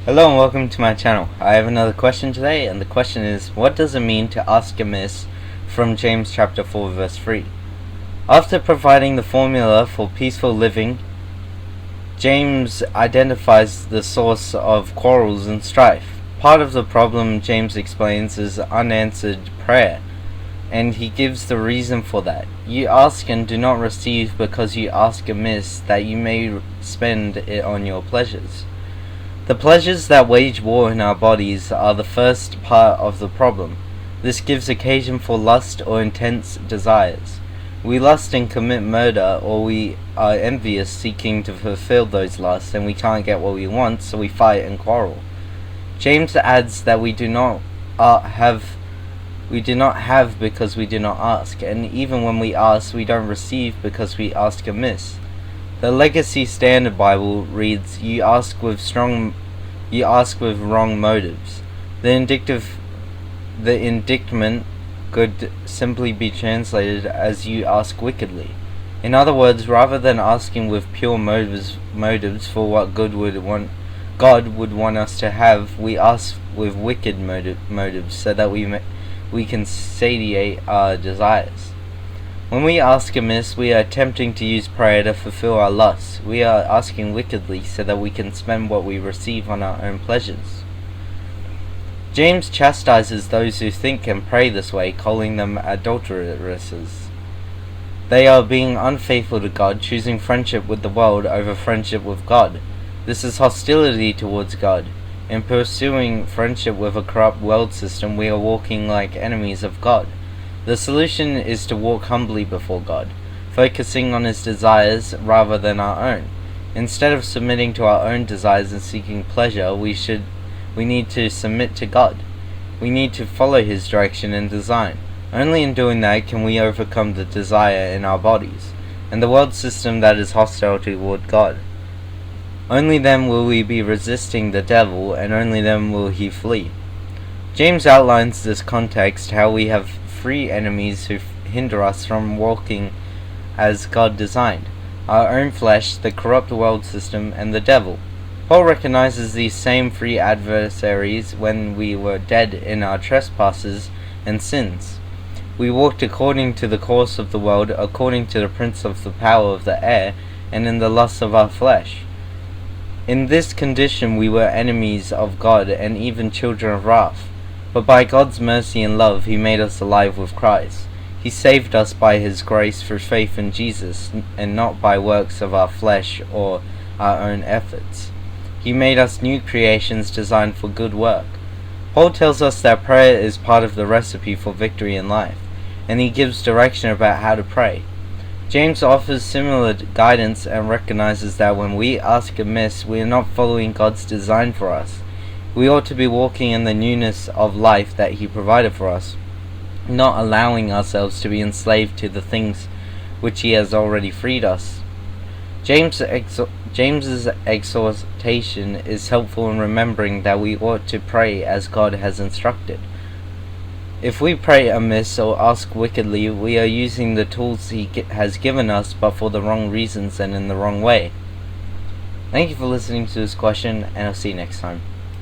Hello and welcome to my channel. I have another question today, and the question is, what does it mean to ask amiss from James chapter 4 verse 3? After providing the formula for peaceful living, James identifies the source of quarrels and strife. Part of the problem, James explains, is unanswered prayer, and he gives the reason for that. You ask and do not receive because you ask amiss, that you may spend it on your pleasures. The pleasures that wage war in our bodies are the first part of the problem. This gives occasion for lust or intense desires. We lust and commit murder, or we are envious, seeking to fulfill those lusts, and we can't get what we want, so we fight and quarrel. James adds that we do not have because we do not ask, and even when we ask, we don't receive because we ask amiss. The Legacy Standard Bible reads, "You ask with wrong motives." The indictment could simply be translated as "you ask wickedly." In other words, rather than asking with pure motives for what God would want us to have, we ask with wicked motives so that we can satiate our desires. When we ask amiss, we are attempting to use prayer to fulfill our lusts. We are asking wickedly so that we can spend what we receive on our own pleasures. James chastises those who think and pray this way, calling them adulteresses. They are being unfaithful to God, choosing friendship with the world over friendship with God. This is hostility towards God. In pursuing friendship with a corrupt world system, we are walking like enemies of God. The solution is to walk humbly before God, focusing on His desires rather than our own. Instead of submitting to our own desires and seeking pleasure, we need to submit to God. We need to follow His direction and design. Only in doing that can we overcome the desire in our bodies, and the world system that is hostile toward God. Only then will we be resisting the devil, and only then will he flee. James outlines this context, how we have three enemies who hinder us from walking as God designed: our own flesh, the corrupt world system, and the devil. Paul recognizes these same three adversaries when we were dead in our trespasses and sins. We walked according to the course of the world, according to the prince of the power of the air, and in the lusts of our flesh. In this condition we were enemies of God and even children of wrath. But by God's mercy and love, He made us alive with Christ. He saved us by His grace through faith in Jesus, and not by works of our flesh or our own efforts. He made us new creations designed for good work. Paul tells us that prayer is part of the recipe for victory in life, and he gives direction about how to pray. James offers similar guidance and recognizes that when we ask amiss, we are not following God's design for us. We ought to be walking in the newness of life that He provided for us, not allowing ourselves to be enslaved to the things which He has already freed us. James's exhortation is helpful in remembering that we ought to pray as God has instructed. If we pray amiss or ask wickedly, we are using the tools He has given us, but for the wrong reasons and in the wrong way. Thank you for listening to this question, and I'll see you next time.